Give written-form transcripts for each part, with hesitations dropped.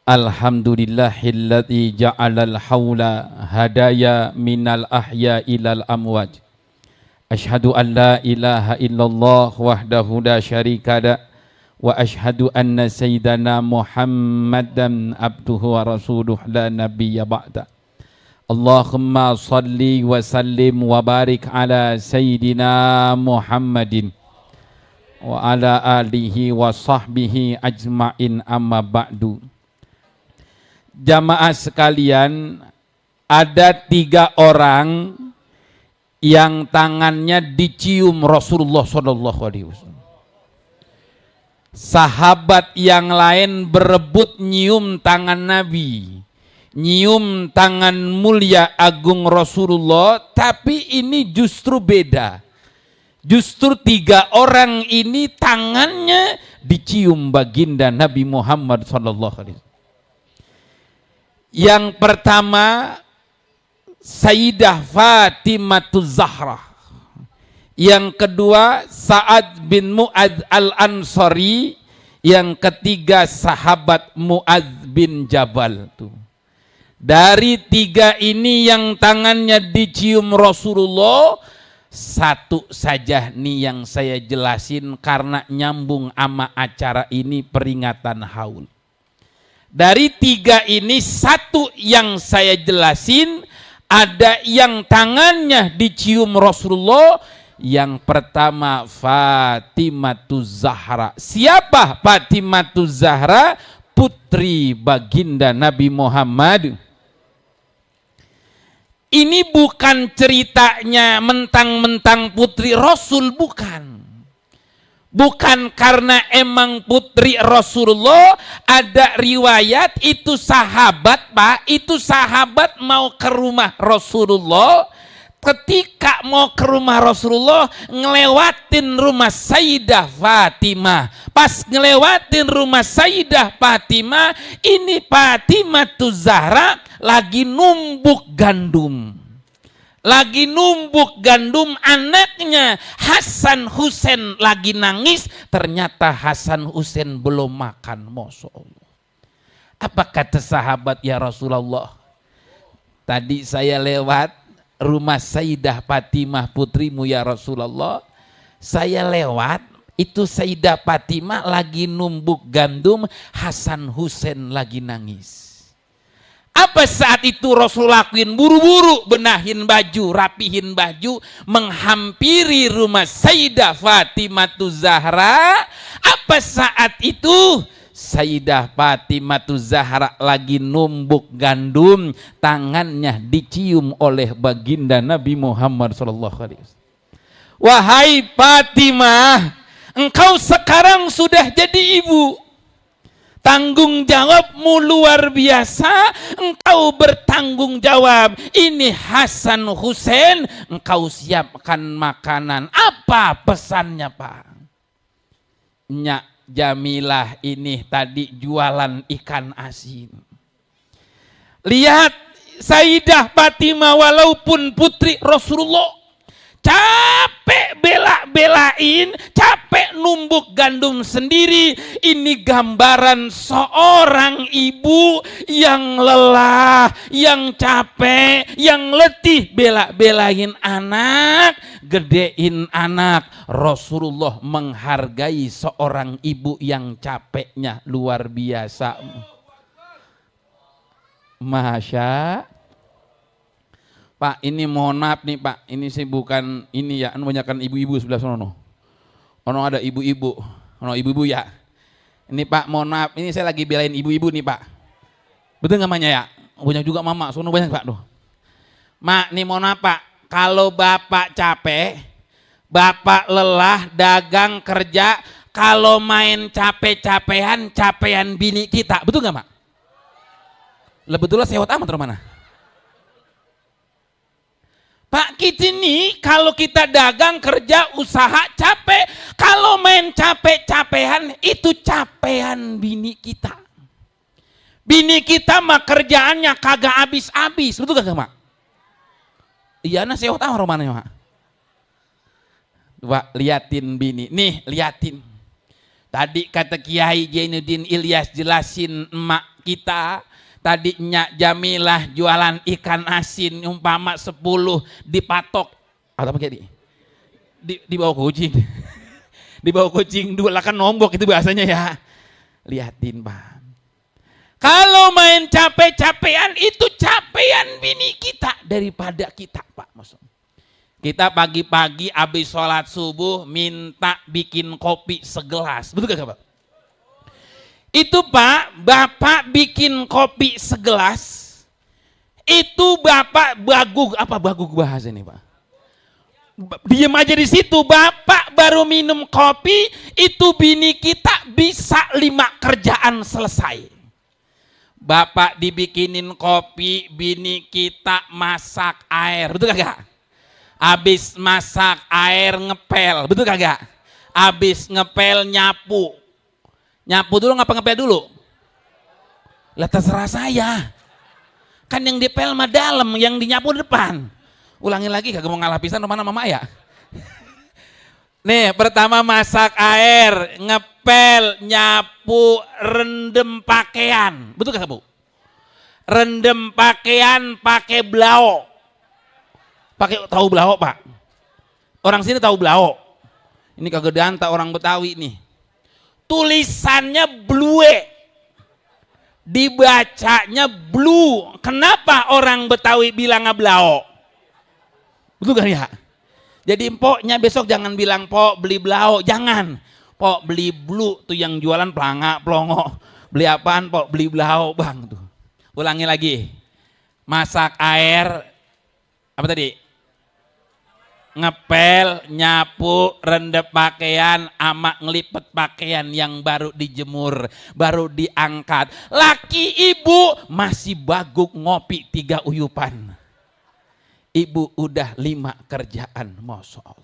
Alhamdulillahilladzi ja'alal haula hadaya minal ahya ilal amwaj. Ashhadu an la ilaha illallah wahdahu la syarika la wa ashhadu anna sayyidana Muhammadan abduhu wa rasuluh la nabiyya ba'da. Allahumma salli wa sallim wa barik ala sayyidina Muhammadin wa ala alihi wa sahbihi ajma'in, amma ba'du. Jamaah sekalian, ada 3 orang yang tangannya dicium Rasulullah SAW. Sahabat yang lain berebut nyium tangan Nabi, nyium tangan mulia agung Rasulullah, tapi ini justru beda. Justru 3 orang ini tangannya dicium baginda Nabi Muhammad SAW. Yang pertama Sayyidah Fatimahuz Zahra, yang kedua Sa'ad bin Mu'adz al-Ansari, yang ketiga sahabat Mu'adz bin Jabal. Tuh. Dari 3 ini yang tangannya dicium Rasulullah, satu saja nih yang saya jelasin karena nyambung sama acara ini, peringatan haul. Dari 3 ini satu yang saya jelasin, ada yang tangannya dicium Rasulullah. Yang pertama Fatimahuz Zahra. Siapa Fatimahuz Zahra? Putri baginda Nabi Muhammad. Ini bukan ceritanya mentang-mentang putri Rasul, bukan. Bukan karena emang putri Rasulullah. Ada riwayat itu sahabat, Pak, itu sahabat mau ke rumah Rasulullah. Ketika mau ke rumah Rasulullah, ngelewatin rumah Sayyidah Fatimah. Pas ngelewatin rumah Sayyidah Fatimah, ini Fatimahuz Zahra lagi numbuk gandum. Lagi numbuk gandum, anaknya Hasan Husain lagi nangis. Ternyata Hasan Husain belum makan. Masya Allah. Apa kata sahabat, ya Rasulullah, tadi saya lewat rumah Sayyidah Fatimah putrimu ya Rasulullah. Saya lewat, itu Sayyidah Fatimah lagi numbuk gandum, Hasan Husain lagi nangis. Apa saat itu Rasul lakuin? Buru-buru benahin baju, rapihin baju, menghampiri rumah Sayyidah Fatimahuz Zahra. Apa saat itu? Sayyidah Fatimahuz Zahra lagi numbuk gandum, tangannya dicium oleh baginda Nabi Muhammad SAW. Wahai Fatimah, engkau sekarang sudah jadi ibu. Tanggung jawabmu luar biasa, engkau bertanggung jawab. Ini Hasan Husain, engkau siapkan makanan. Apa pesannya, Pak? Nyak Jamilah ini tadi jualan ikan asin. Lihat Sayyidah Fatimah walaupun putri Rasulullah, capek bela-belain, capek numbuk gandum sendiri. Ini gambaran seorang ibu yang lelah, yang capek, yang letih bela-belain anak, gedein anak. Rasulullah menghargai seorang ibu yang capeknya luar biasa. Masya. Pak, ini mohon maaf nih Pak, ini sih bukan ini ya, banyakkan ibu-ibu sebelah sana. Ono ada ibu-ibu, ono ibu-ibu ya. Ini Pak, mohon maaf, ini saya lagi belain ibu-ibu nih Pak. Betul nggak Manya ya? Banyak juga mama, sono banyak Pak tuh. Mak, nih mohon maaf Pak, kalau Bapak capek, Bapak lelah, dagang, kerja, kalau main capek-capean, capean bini kita, betul nggak Mak? Lah betulnya sewot amat mana? Pak, kita nih kalau kita dagang, kerja, usaha, capek. Kalau main capek-capean, itu capean bini kita. Bini kita mah kerjaannya kagak habis-habis. Betul gak Mak? Iya, nah saya tahu romannya Mak. Wah, liatin bini. Nih, liatin. Tadi kata Kiai Jainuddin Ilyas jelasin emak kita. Tadinya Jamilah jualan ikan asin umpama 10 dipatok atau apa jadi? Di bawah kucing. Di bawah kucing dua lah kan nombok itu bahasanya ya. Liatin Pak. Kalau main capek-capean itu capean bini kita daripada kita Pak. Maksud. Kita pagi-pagi habis sholat subuh minta bikin kopi segelas. Betul gak Pak? Itu Pak, Bapak bikin kopi segelas, itu Bapak bagug, apa bagug bahasa ini Pak? Diam aja di situ, Bapak baru minum kopi, itu bini kita bisa 5 kerjaan selesai. Bapak dibikinin kopi, bini kita masak air, betul kagak? Habis masak air ngepel, betul kagak? Habis ngepel nyapu. Nyapu dulu ngapa ngepel dulu? Lah terserah saya. Kan yang dipel mah dalam, yang dinyapu depan. Ulangi lagi kagak mau ngalah pisan mana mama ya. Nih, pertama masak air, ngepel, nyapu, rendem pakaian. Betul kagak Bu? Rendem pakaian pakai blau. Tahu blau Pak? Orang sini tahu blau. Ini kagak danta orang Betawi nih. Tulisannya blue, dibacanya blue. Kenapa orang Betawi bilang blau? Betul kan ya? Jadi poknya besok jangan bilang pok beli blau, jangan. Pok beli blue tuh yang jualan pelanga, pelongo. Beli apaan pok beli blau bang tuh. Ulangi lagi. Masak air, apa tadi? Ngepel, nyapu, rendep pakaian, ama ngelipet pakaian yang baru dijemur, baru diangkat. Laki ibu masih baguk ngopi 3 uyupan. Ibu udah 5 kerjaan, Masya Allah.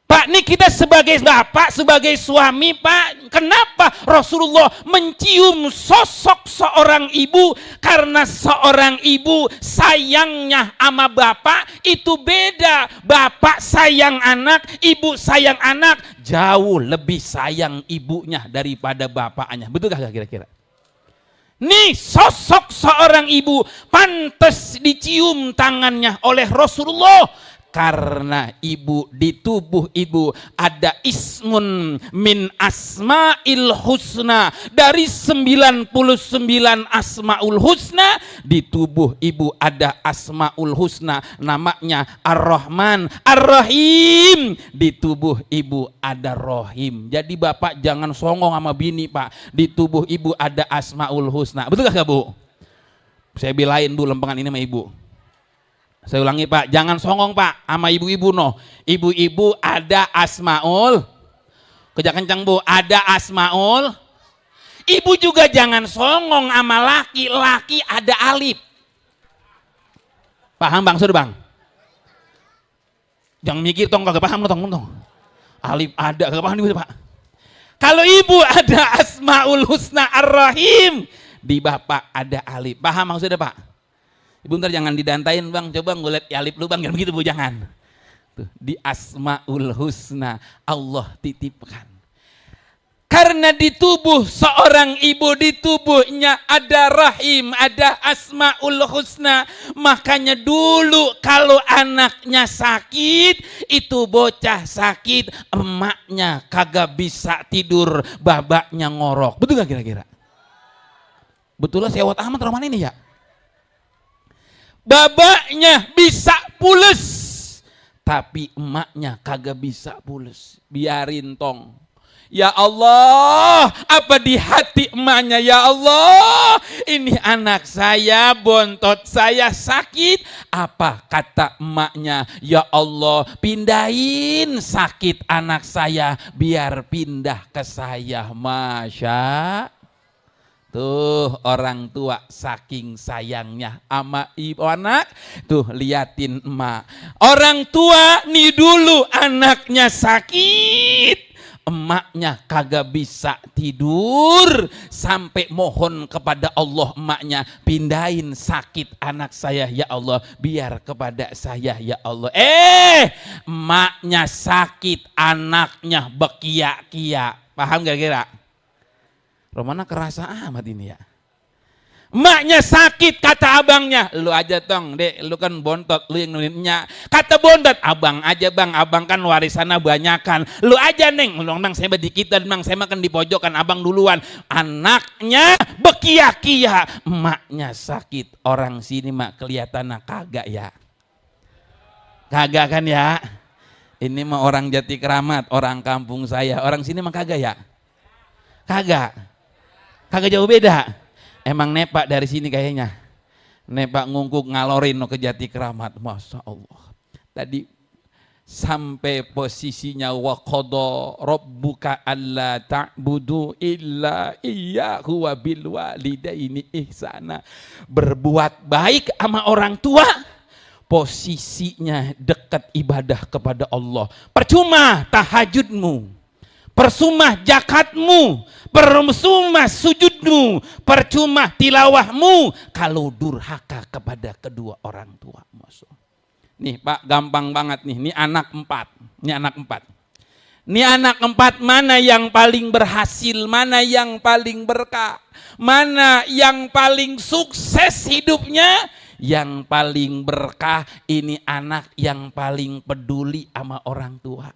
Pak, nih kita sebagai bapak, sebagai suami Pak, kenapa Rasulullah mencium sosok seorang ibu? Karena seorang ibu sayangnya sama bapak itu beda. Bapak sayang anak, ibu sayang anak, jauh lebih sayang ibunya daripada bapaknya. Betul gak kira-kira? Nih sosok seorang ibu pantas dicium tangannya oleh Rasulullah. Karena ibu, di tubuh ibu ada ismun min asma'il husna. Dari 99 asma'ul husna, di tubuh ibu ada asma'ul husna. Namanya Ar-Rahman, Ar-Rahim. Di tubuh ibu ada Rohim. Jadi bapak jangan songong sama bini Pak. Di tubuh ibu ada asma'ul husna. Betul gak Bu? Saya bilain dulu lempengan ini sama ibu. Saya ulangi Pak, jangan songong Pak sama ibu-ibu no. Ibu-ibu ada asmaul, kerja kencang Bu, ada asmaul. Ibu juga jangan songong sama laki, laki ada alif. Paham Bang, sudah Bang? Jangan mikir tong, kagak paham tong. Alif ada, kagak paham ibu Pak. Kalau ibu ada asmaul husna ar-rahim, di bapak ada alif. Paham maksudnya Pak? Ibu ntar jangan didantain Bang, coba ngulet alif lu Bang, jangan begitu Bu, jangan. Tuh, di asmaul husna Allah titipkan. Karena di tubuh seorang ibu, di tubuhnya ada rahim, ada asmaul husna. Makanya dulu kalau anaknya sakit, itu bocah sakit, emaknya kagak bisa tidur, babaknya ngorok. Betul gak kira-kira? Betul lah sewot amat roman ini ya. Babaknya bisa pules, tapi emaknya kagak bisa pules. Biarin tong. Ya Allah, apa di hati emaknya? Ya Allah, ini anak saya, bontot saya sakit. Apa kata emaknya? Ya Allah, pindahin sakit anak saya biar pindah ke saya. Masya. Tuh orang tua saking sayangnya sama ibu anak. Tuh liatin emak. Orang tua nih dulu anaknya sakit. Emaknya kagak bisa tidur. Sampai mohon kepada Allah emaknya. Pindahin sakit anak saya ya Allah. Biar kepada saya ya Allah. Emaknya sakit, anaknya bekia-kia. Paham gak kira? Romana kerasa amat ini ya. Maknya sakit, kata abangnya. Lu aja tong, dek, lu kan bontot, lu yang nulinnya. Kata bontot, abang aja bang, abang kan warisannya banyakan. Lu aja neng, lu bang saya bedikitan bang, saya makan di pojokan, abang duluan. Anaknya bekia-kia, emaknya sakit. Orang sini mak kelihatannya kagak ya. Kagak kan ya. Ini mah orang Jati Keramat, orang kampung saya. Orang sini mah kagak ya. Kagak. Kagak jauh beda. Emang nepak dari sini kayaknya. Nepak ngungkuk ngalorin no ke Jati Keramat. Masya Allah. Tadi sampai posisinya wa qada rabbuka alla ta'budu illa iyyahu wa bil walidaini ihsana. Berbuat baik sama orang tua. Posisinya dekat ibadah kepada Allah. Percuma tahajudmu. Percuma zakatmu, percuma sujudmu, percuma tilawahmu kalau durhaka kepada kedua orang tua. Nih Pak, gampang banget nih. Ini anak 4. Ini anak 4 mana yang paling berhasil, mana yang paling berkah, mana yang paling sukses hidupnya, yang paling berkah. Ini anak yang paling peduli sama orang tua.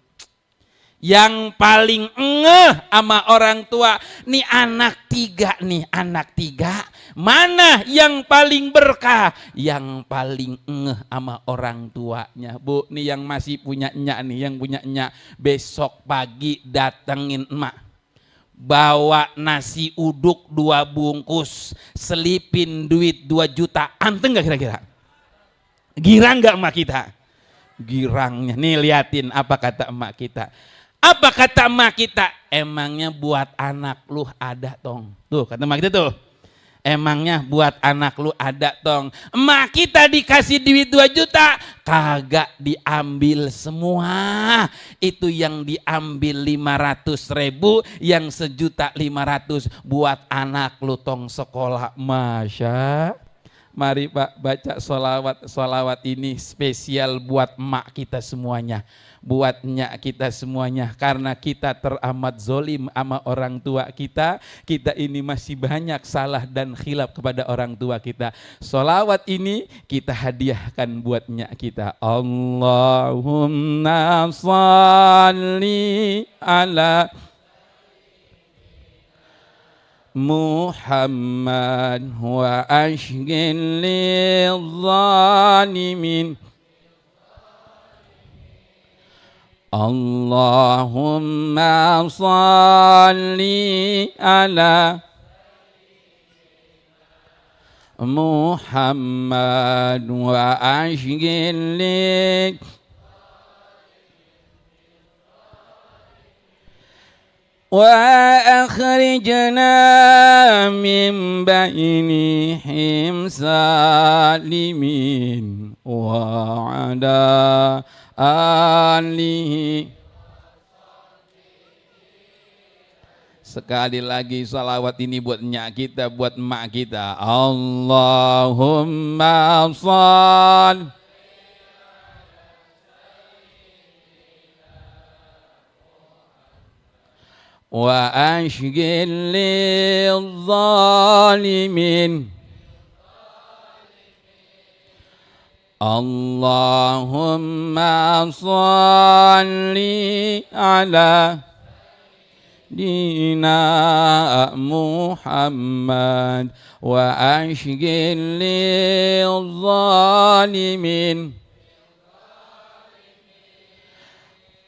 Yang paling ngeh sama orang tua. Nih anak 3 nih, anak 3. Mana yang paling berkah? Yang paling ngeh sama orang tuanya. Bu, nih yang masih punya nyak nih, yang punya nyak, besok pagi datengin emak. Bawa nasi uduk 2 bungkus, selipin duit 2 juta. Anteng gak kira-kira? Girang gak emak kita? Girangnya. Nih liatin apa kata emak kita. Apa kata emak kita? Emangnya buat anak lu ada tong. Tuh kata emak kita tuh. Emangnya buat anak lu ada tong. Emak kita dikasih duit 2 juta. Kagak diambil semua. Itu yang diambil 500.000. Yang 1.500.000 buat anak lu tong sekolah. Masya. Mari Pak baca sholawat ini spesial buat emak kita semuanya. Buat nyak kita semuanya, karena kita teramat zolim sama orang tua kita. Kita ini masih banyak salah dan khilaf kepada orang tua kita. Sholawat ini kita hadiahkan buat nyak kita. Allahumma shalli ala Muhammad wa ashghil lidh-dhalimin. Allahumma salli ala Muhammad wa ashghil wa akhrijna min bainihim salimin wa ala alihi. Sekali lagi salawat ini buat nyak kita, buat emak kita. Allahumma shalli wa ashghil lidh-dhalimin. Allahumma shalli ala dina Muhammad wa ashghil lidh-dhalimin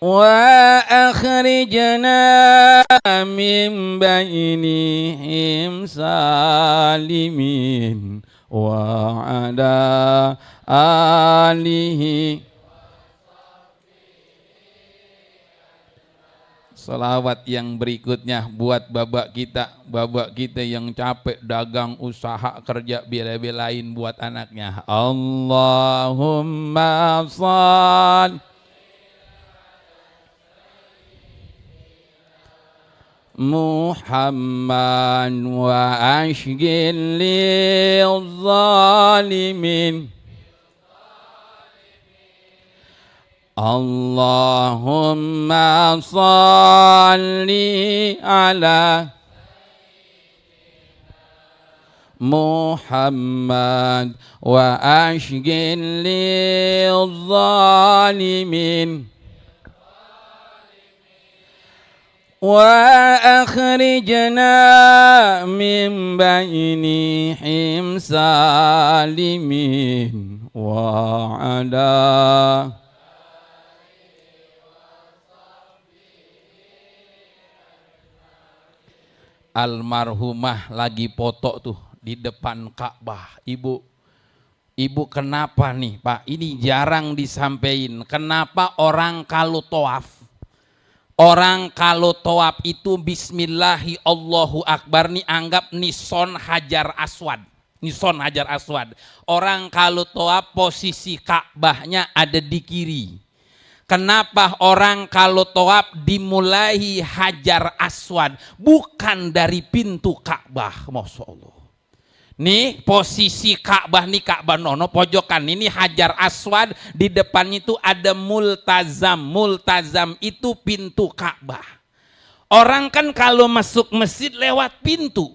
wa akhrijna min bainihim salimin wa ala alihi. Salawat yang berikutnya buat babak kita yang capek dagang usaha kerja bela-belain buat anaknya. Allahumma shalli Muhammad wa ashghil lidh-dhalimin. Allahumma shalli ala Muhammad wa ashghil lil zalimin wa akhrijna min bainihim salimin wa ala almarhumah lagi foto tuh di depan Ka'bah. Ibu kenapa nih Pak? Ini jarang disampaikan. Kenapa orang kalau tawaf? Orang kalau tawaf itu bismillahi Allahu Akbar nih anggap nison hajar aswad. Nison hajar aswad. Orang kalau tawaf posisi Ka'bahnya ada di kiri. Kenapa orang kalau tawaf dimulai hajar aswad bukan dari pintu Ka'bah? Masya Allah. Nih posisi Ka'bah nih Ka'bah nono pojokan ini hajar aswad di depannya itu ada multazam. Multazam itu pintu Ka'bah. Orang kan kalau masuk masjid lewat pintu.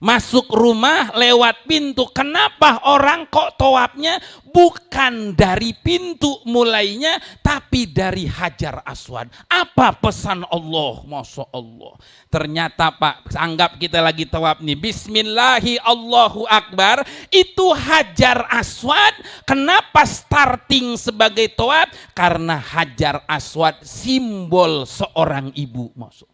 Masuk rumah lewat pintu. Kenapa orang kok tawafnya bukan dari pintu mulainya tapi dari hajar aswad? Apa pesan Allah? Masya Allah. Ternyata Pak, anggap kita lagi tawaf nih. Bismillahi Allahu Akbar. Itu hajar aswad. Kenapa starting sebagai tawaf? Karena hajar aswad simbol seorang ibu. Masya Allah.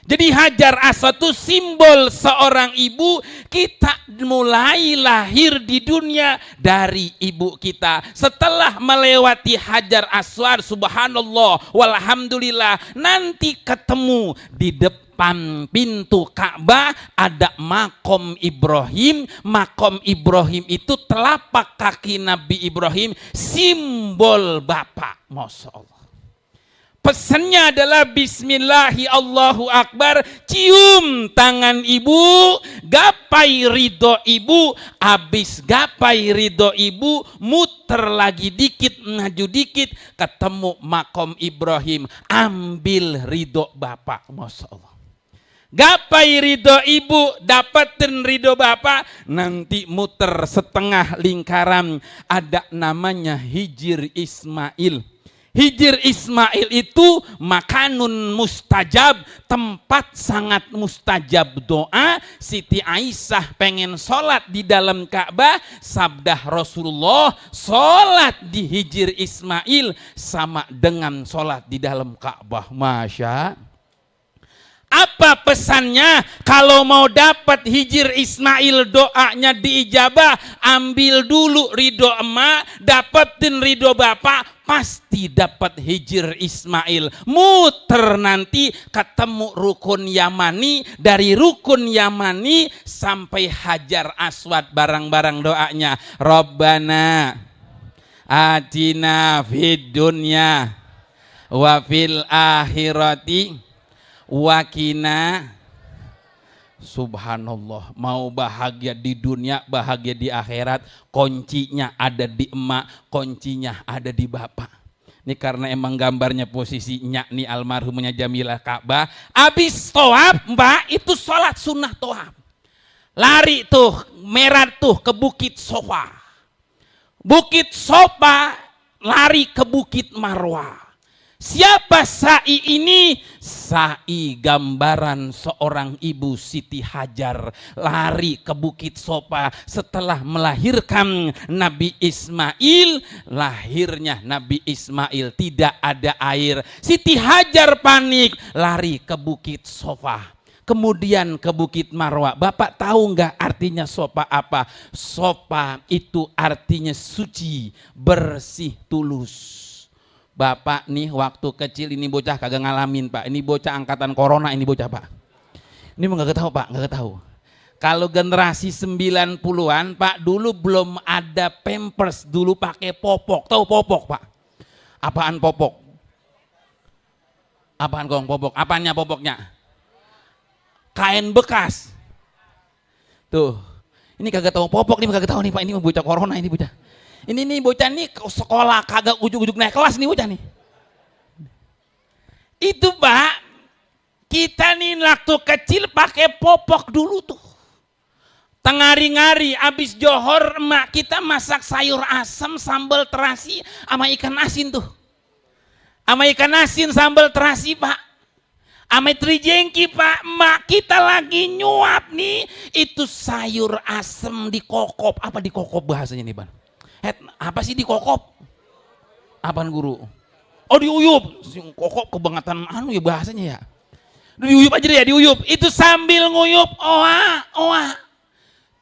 Jadi hajar aswad itu simbol seorang ibu. Kita mulai lahir di dunia dari ibu kita. Setelah melewati hajar aswad, subhanallah, walhamdulillah, nanti ketemu di depan pintu Ka'bah ada makom Ibrahim. Makom Ibrahim itu telapak kaki Nabi Ibrahim, simbol Bapak. Masya Allah. Pesannya adalah bismillahi Allahu Akbar, cium tangan ibu, gapai ridho ibu, habis gapai ridho ibu, muter lagi dikit, maju dikit, ketemu makom Ibrahim, ambil ridho Bapak. Masya Allah. Gapai ridho ibu, dapetin ridho Bapak, nanti muter setengah lingkaran, ada namanya Hijr Ismail. Hijr Ismail itu makanun mustajab, tempat sangat mustajab doa. Siti Aisyah pengen sholat di dalam Ka'bah, sabda Rasulullah, sholat di Hijr Ismail sama dengan sholat di dalam Ka'bah. Masya. Apa pesannya? Kalau mau dapat Hijr Ismail doanya diijabah, ambil dulu ridho emak, dapetin ridho bapak, pasti dapat Hijr Ismail. Muter nanti ketemu rukun Yamani, dari rukun Yamani sampai Hajar Aswad, barang-barang doanya. Rabbana atina fid dunya wa fil akhirati wakina. Subhanallah, mau bahagia di dunia, bahagia di akhirat, kuncinya ada di emak, kuncinya ada di bapak. Ini karena emang gambarnya posisinya nih almarhumnya Jamilah Ka'bah. Abis toab mbak, itu sholat sunnah toab. Lari tuh, merah tuh ke Bukit Sofa. Bukit Sofa, lari ke Bukit Marwah. Siapa sa'i ini? Sa'i gambaran seorang ibu Siti Hajar lari ke Bukit Sofa setelah melahirkan Nabi Ismail. Lahirnya Nabi Ismail tidak ada air. Siti Hajar panik, lari ke Bukit Sofa. Kemudian ke Bukit Marwah. Bapak tahu nggak artinya Sofa apa? Sofa itu artinya suci, bersih, tulus. Bapak nih waktu kecil ini bocah kagak ngalamin Pak. Ini bocah angkatan corona ini bocah Pak. Ini mau nggak tahu Pak, nggak tahu. Kalau generasi 90-an Pak, dulu belum ada Pampers, dulu pakai popok. Tahu popok Pak? Apaan popok? Apaan gong popok? Apanya popoknya? Kain bekas. Tuh. Ini kagak tahu popok nih, kagak tahu nih Pak. Ini bocah corona ini bocah. Ini nih bocah nih sekolah kagak ujuk-ujuk naik kelas nih bocah nih. Itu Pak, kita nih waktu kecil pakai popok dulu tuh. Tengari-ngari abis johor emak kita masak sayur asam sambal terasi sama ikan asin tuh. Sama ikan asin sambal terasi Pak. Sama trijengki Pak. Emak kita lagi nyuap nih. Itu sayur asam dikokop. Apa dikokop bahasanya nih Bang? Apa sih dikokop? Apaan guru? Oh diuyup. Kokop kebangetan anu ya bahasanya ya. Diuyup aja deh ya diuyup. Itu sambil nguyup. Oa.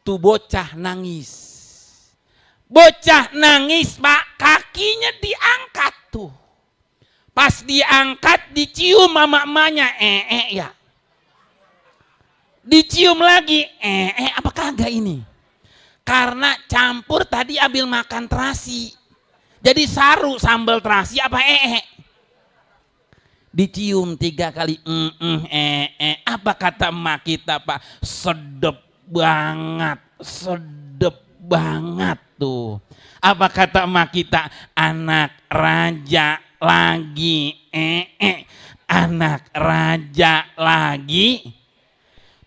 Tuh bocah nangis. Bocah nangis Pak, kakinya diangkat tuh. Pas diangkat dicium sama emaknya, ya. Dicium lagi, apa kagak ini? Karena campur tadi ambil makan terasi. Jadi saru sambal terasi apa Dicium 3 kali, apa kata emak kita Pak? Sedep banget tuh. Apa kata emak kita? Anak raja lagi anak raja lagi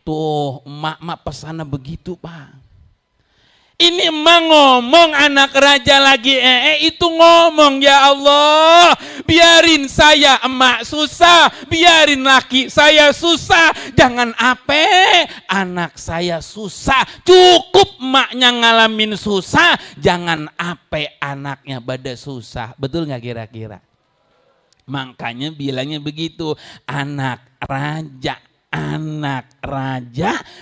tuh. Emak pesannya begitu Pak. Ini emak ngomong anak raja lagi itu ngomong, ya Allah biarin saya emak susah, biarin laki saya susah, jangan anak saya susah, cukup emaknya ngalamin susah, jangan anaknya pada susah. Betul nggak kira-kira? Makanya bilangnya begitu, anak raja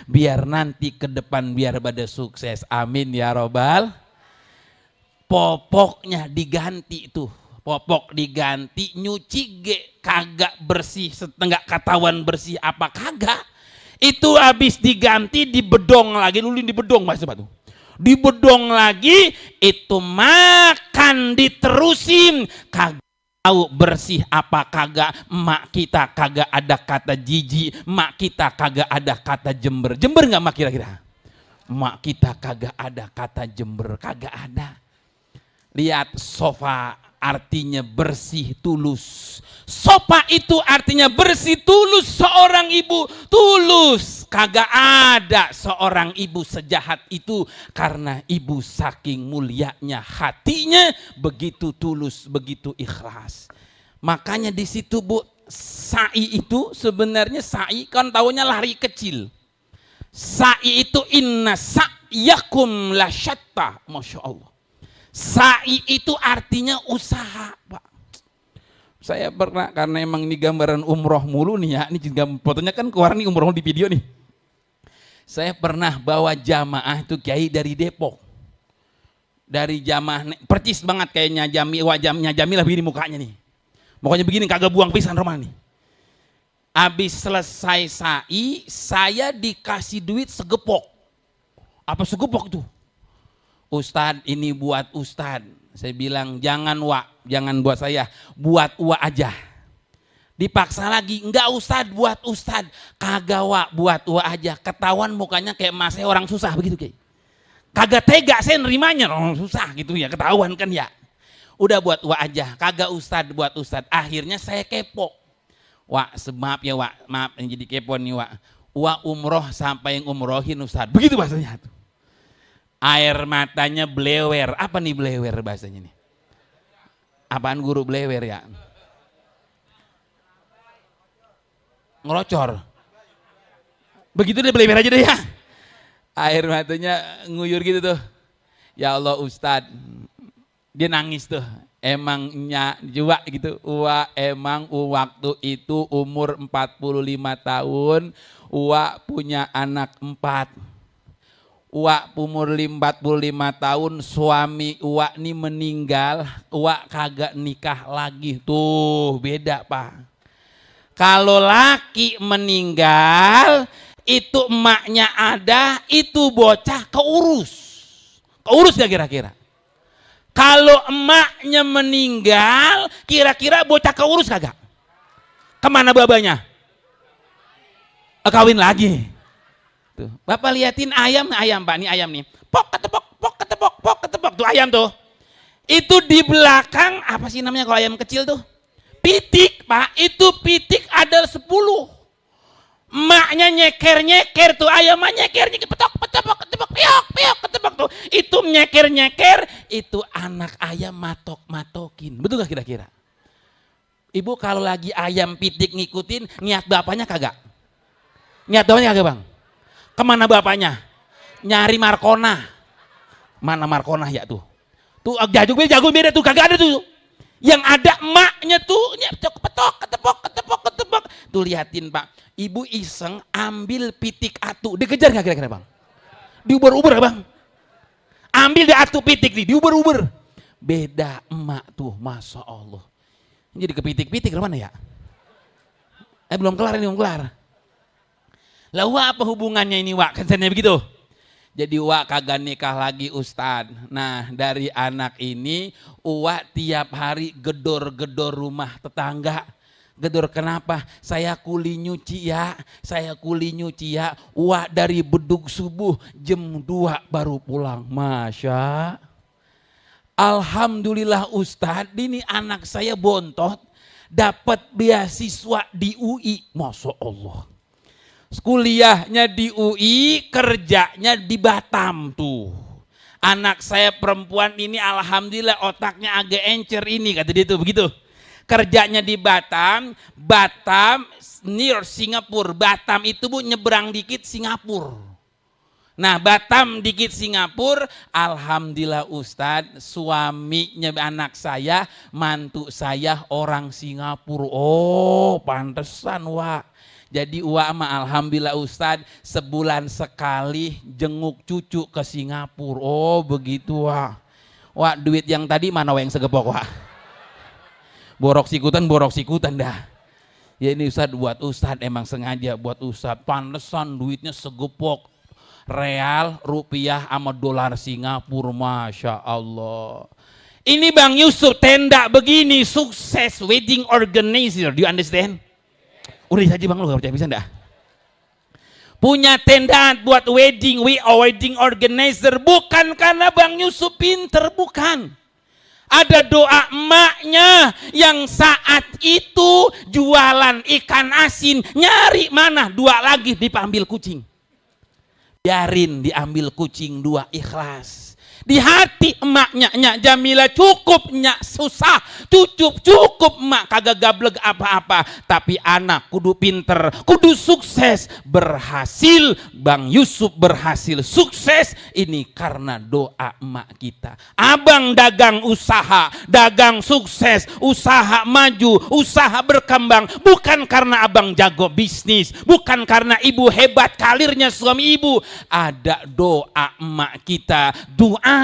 biar nanti ke depan biar pada sukses. Amin ya robbal. Popoknya diganti tuh, popok diganti, nyuci kagak bersih, setengah katawan bersih apa kagak. Itu habis diganti dibedong lagi, lulin dibedong bahasa tuh. Dibedong lagi itu makan diterusin, kagak tahu bersih apa kagak. Emak kita kagak ada kata jijik, emak kita kagak ada kata jember. Jember nggak emak kira-kira? Emak kita kagak ada kata jember, kagak ada. Lihat sofa artinya bersih tulus. Sofa itu artinya bersih tulus, seorang ibu tulus. Kagak ada seorang ibu sejahat itu, karena ibu saking mulianya hatinya, begitu tulus, begitu ikhlas. Makanya di situ Bu, sa'i itu sebenarnya sa'i kan taunya lari kecil. Sa'i itu inna sa'yakum la syatta, Masya Allah. Sa'i itu artinya usaha Pak. Saya pernah, karena emang ini gambaran umroh mulu nih ya, ini juga fotonya kan keluar nih umroh di video nih. Saya pernah bawa jamaah itu kiai dari Depok. Dari jamaah, percis banget kayaknya wajahnya Jamilah begini mukanya nih. Mukanya begini kagak buang pisan Roman nih. Habis selesai sa'i, saya dikasih duit segepok. Apa segepok tuh? Ustadz ini buat Ustadz. Saya bilang jangan jangan buat saya, buat aja. Dipaksa lagi, enggak Ustadz buat Ustadz. Kagak buat aja. Ketahuan mukanya kayak masih orang susah begitu kayak. Kagak tega saya nerimanya, orang susah gitu ya, ketahuan kan ya. Udah buat aja, kagak Ustadz buat Ustadz. Akhirnya saya kepo. Maaf ya maaf yang jadi kepo nih umroh sampai yang umrohin Ustadz. Begitu bahasanya tuh. Air matanya blewer. Apa nih blewer bahasanya nih? Apaan guru blewer ya? Ngerocor. Begitu deh blewer aja deh ya. Air matanya nguyur gitu tuh. Ya Allah Ustadz. Dia nangis tuh. Emangnya juga gitu. Emang waktu itu umur 45 tahun. Punya anak 4. Umur 45 tahun, suami nih meninggal, kagak nikah lagi. Tuh beda Pak. Kalau laki meninggal, itu emaknya ada, itu bocah keurus. Keurus gak kira-kira? Kalau emaknya meninggal, kira-kira bocah keurus kagak? Kemana babanya? Kawin lagi. Tuh. Bapak liatin ayam Pak, ini ayam nih. Pok ketepok tuh ayam tuh. Itu di belakang apa sih namanya kalau ayam kecil tuh? Pitik Pak, itu pitik ada 10. Emaknya nyeker-nyeker tuh, ayamnya nyeker-nyeker, petok, piok, ketebak tuh. Itu nyeker-nyeker, itu anak ayam matok-matokin. Betul gak kira-kira? Ibu kalau lagi ayam pitik ngikutin, niat bapaknya kagak? Niat bapaknya kagak bang? Kemana bapaknya? Nyari Markona. Mana Markona ya tuh? Tuh jagung beda tuh, kagak ada tuh. Yang ada emaknya tuh, petok, ketebak. Tuh liatin pak. Ibu iseng ambil pitik atu, dikejar nggak kira-kira bang? Diuber-uber bang, ambil di atu pitik nih, diuber-uber. Beda emak tuh, masya Allah. Jadi kepitik-pitik mana ya? Belum kelar. Lah apa hubungannya ini wak? Kesannya begitu. Jadi Uwa kagak nikah lagi Ustadz. Nah dari anak ini Uwa tiap hari gedor-gedor rumah tetangga. Gedor kenapa? Saya kuli nyuci ya. Uwa dari bedug subuh jam 2 baru pulang. Masya. Alhamdulillah Ustadz, ini anak saya bontot dapat beasiswa di UI. Masya Allah. Kuliahnya di UI, kerjanya di Batam tuh. Anak saya perempuan ini alhamdulillah otaknya agak encer ini, kata dia tuh begitu. Kerjanya di Batam near Singapura. Batam itu bu nyebrang dikit Singapura. Nah Batam dikit Singapura, alhamdulillah Ustadz, suaminya anak saya, mantu saya orang Singapura. Oh pantesan wak. Jadi Uwa mah alhamdulillah Ustadz sebulan sekali jenguk cucu ke Singapura. Oh begitu wak. Wak duit yang tadi mana wak yang segepok wak? Borok sikutan dah. Ya ini Ustadz buat Ustadz, emang sengaja buat Ustadz. Pantesan duitnya segepok. Real, rupiah sama dolar Singapura. Masya Allah. Ini Bang Yusuf tenda begini, sukses wedding organizer. Do you understand? Udah saja bang, lu gak percaya bisa enggak? Punya tenda buat wedding, we are wedding organizer. Bukan karena Bang Yusuf pinter, bukan. Ada doa emaknya yang saat itu jualan ikan asin, nyari mana 2 lagi diambil kucing. Biarin diambil kucing 2, ikhlas. Di hati emaknya, Nyak Jamila cukup, Nyak susah, cukup emak kagak gableg apa-apa. Tapi anak kudu pinter, kudu sukses, berhasil. Bang Yusuf berhasil sukses ini karena doa emak kita. Abang dagang usaha, dagang sukses, usaha maju, usaha berkembang. Bukan karena abang jago bisnis, bukan karena ibu hebat kalirnya suami ibu. Ada doa emak kita, doa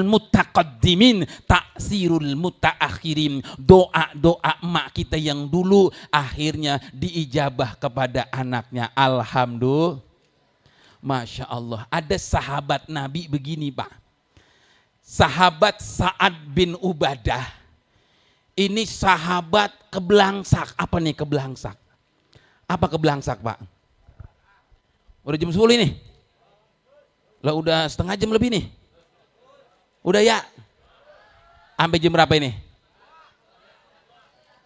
mutaqaddimin taksirul mutaakhirin. Doa emak kita yang dulu akhirnya diijabah kepada anaknya. Alhamdulillah. Masya Allah. Ada sahabat Nabi begini pak, sahabat Sa'ad bin Ubadah. Ini sahabat kebelangsak. Apa nih kebelangsak? Apa kebelangsak pak? Udah jam 10 ini? Lah udah setengah jam lebih nih. Udah ya? Sampai jam berapa ini?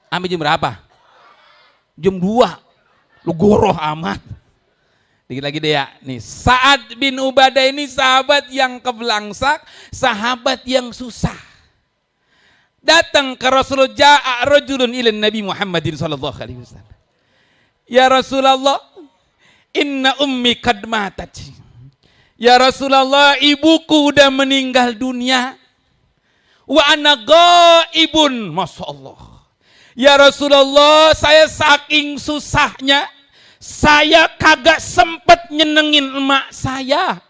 Sampai jam berapa? Jam 2. Lu goroh amat. Dikit lagi deh ya. Nih, Sa'ad bin Ubadah ini sahabat yang kebelangsak, sahabat yang susah. Datang ke Rasulullah, ja'a rajulun ilan Nabi Muhammadin sallallahu alaihi wasallam. Ya Rasulullah, inna ummi qad matat. Ya Rasulullah, ibuku udah meninggal dunia. Wa ana ghaibun. Masya Allah. Ya Rasulullah, saya saking susahnya, saya kagak sempet nyenengin emak saya.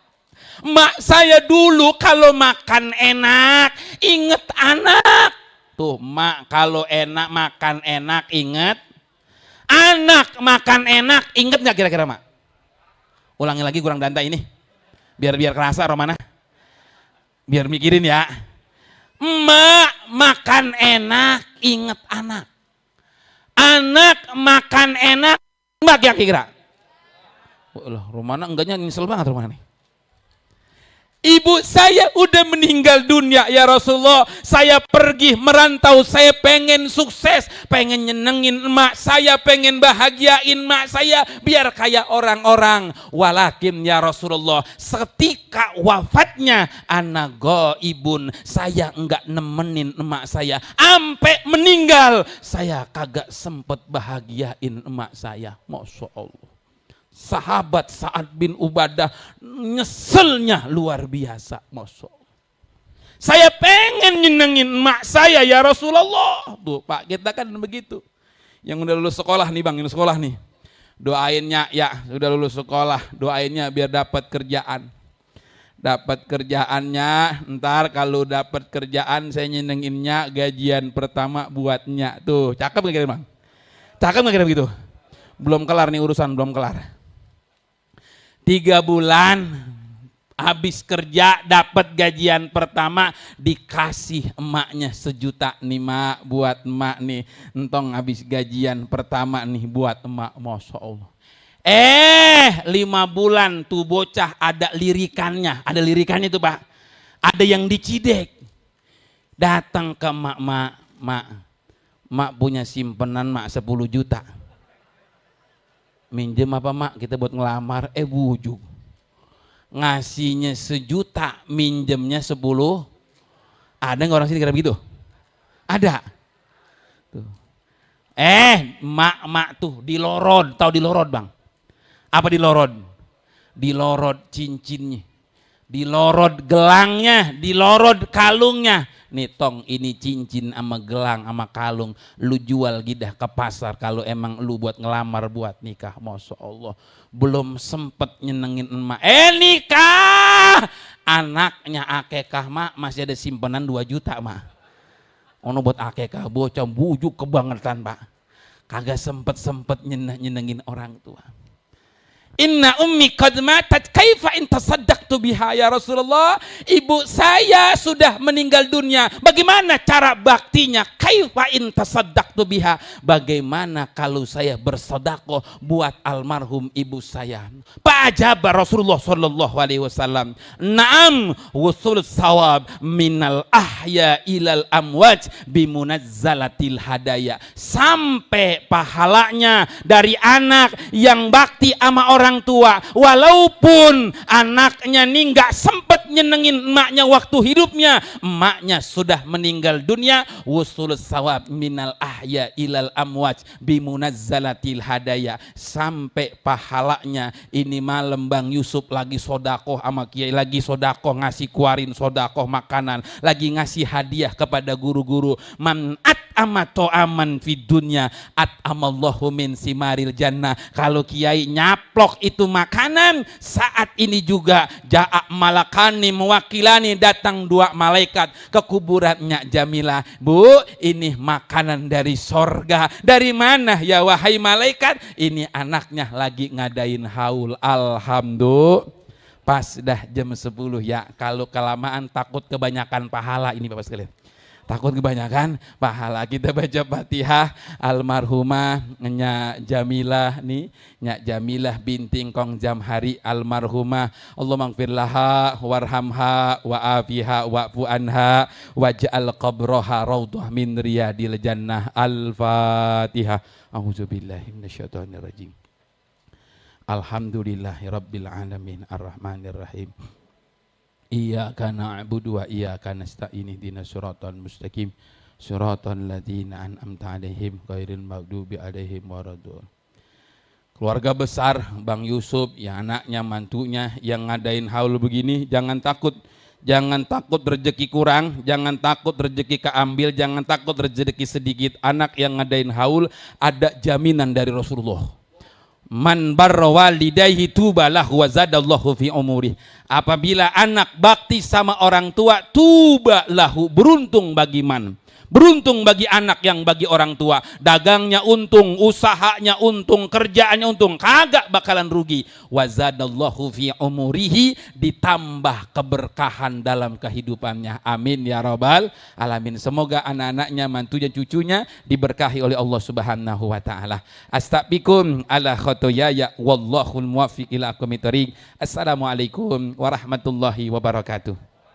Emak saya dulu kalau makan enak, inget anak. Tuh, emak kalau enak makan enak, inget anak. Makan enak, inget gak kira-kira mak? Ulangi lagi kurang danta ini. Biar kerasa Romana. Biar mikirin ya. Emak makan enak, inget anak. Anak makan enak, emak yang kira. Romana enggaknya nyesel banget Romana nih. Ibu saya udah meninggal dunia ya Rasulullah. Saya pergi merantau, saya pengen sukses, pengen nyenengin emak saya, pengen bahagiain emak saya biar kayak orang-orang. Walakin ya Rasulullah, ketika wafatnya ana ghaibun, saya enggak nemenin emak saya sampai meninggal. Saya kagak sempet bahagiain emak saya. Masya Allah. Sahabat Sa'ad bin Ubadah nyeselnya luar biasa. Masya Allah. Saya pengen nyenengin emak saya ya Rasulullah. Tuh Pak, kita kan begitu. Yang udah lulus sekolah nih Bang, ini sekolah nih. Doainnya ya, udah lulus sekolah, doainnya biar dapat kerjaan. Dapat kerjaannya, ntar kalau dapat kerjaan saya nyenenginnya gajian pertama buatnya. Tuh, cakep gak kira Bang? Cakep gak kira begitu? Belum kelar nih urusan, belum kelar. 3 bulan habis kerja dapat gajian pertama, dikasih emaknya 1 juta nih mak, buat emak nih, entong habis gajian pertama nih buat emak. Masya Allah. 5 bulan tuh bocah ada lirikannya tuh Pak, ada yang dicidek, datang ke mak punya simpenan mak 10 juta. Minjem apa mak, kita buat ngelamar, bujuk. Ngasihnya 1 juta, minjemnya 10. Ada nggak orang sini kira begitu? Ada. Tuh. Mak tuh dilorod, tahu dilorod Bang? Apa dilorod? Dilorod cincinnya, dilorod gelangnya, dilorod kalungnya. Nih tong, ini cincin sama gelang sama kalung, lu jual gidah ke pasar kalau emang lu buat ngelamar buat nikah. Masya Allah, belum sempet nyenengin emak, nikah, anaknya akekah mak masih ada simpanan 2 juta mak. Ono buat akekah bocah bujuk kebangetan Pak, kagak sempet nyenengin orang tua. Inna ummi qad matat kaifa in tasaddaqtu biha ya Rasulullah. Ibu saya sudah meninggal dunia, bagaimana cara baktinya? Kaifa in tasaddaqtu biha, bagaimana kalau saya bersedekah buat almarhum ibu saya? Fa'ajaba Rasulullah sallallahu alaihi wasallam, na'am wusul sawab minal ahya ilal amwat bimunazzalatil hadaya. Sampai pahalanya dari anak yang bakti sama orang tua, walaupun anaknya nih nggak sempet nyenengin emaknya waktu hidupnya, emaknya sudah meninggal dunia, wusul sawab minal ahya ilal amwat bimunazzalatil hadaya. Sampai pahalanya ini malam Bang Yusuf lagi sodakoh sama kiai, lagi sodakoh ngasih kuarin sodakoh makanan, lagi ngasih hadiah kepada guru-guru. Man amato aman fid dunya amallahu min simaril jannah. Kalau kiai nyaplok itu makanan, saat ini juga ja'a malakani mewakilani, datang 2 malaikat ke kuburannya Jamilah. Bu, ini makanan dari sorga. Dari mana ya wahai malaikat? Ini anaknya lagi ngadain haul. Alhamdulillah. Pas dah jam 10 ya, kalau kelamaan takut kebanyakan pahala ini Bapak sekalian. Takut kebanyakan pahala. Kita baca Fatihah almarhumah Nyak Jamilah nih, Nyak Jamilah binti Kong Jamhari almarhumah. Allahumma gfirlaha warhamha wa'afiha wa'fu anha waj'al qabraha raudhah min riyadil jannah. Al-Fatihah. A'udzubillahi minasyaitonir rajim. Alhamdulillahi rabbil alamin arrahmanir rahim. Iyyaka na'budu wa iyyaka nasta'in ihdinas siratal mustaqim siratal ladzina an'amta 'alaihim ghairil maghdubi 'alaihim waladdallin. Keluarga besar Bang Yusuf, ya anaknya, mantunya yang ngadain haul begini, jangan takut. Jangan takut rezeki kurang, jangan takut rezeki keambil, jangan takut rezeki sedikit. Anak yang ngadain haul ada jaminan dari Rasulullah. Man barra walidayhi tuba lahu wa zadallahu fi umuri. Apabila anak bakti sama orang tua, tuba lahu, beruntung bagi man. Beruntung bagi anak yang bagi orang tua, dagangnya untung, usahanya untung, kerjaannya untung, kagak bakalan rugi. Wazadallahu fi umurihi, ditambah keberkahan dalam kehidupannya. Amin ya rabbal alamin. Semoga anak-anaknya, mantunya, cucunya diberkahi oleh Allah Subhanahu wa taala. Astaghfirukum ala khotoyaya wallahul muwaffiq ila aqwamit thoriq. Assalamualaikum warahmatullahi wabarakatuh.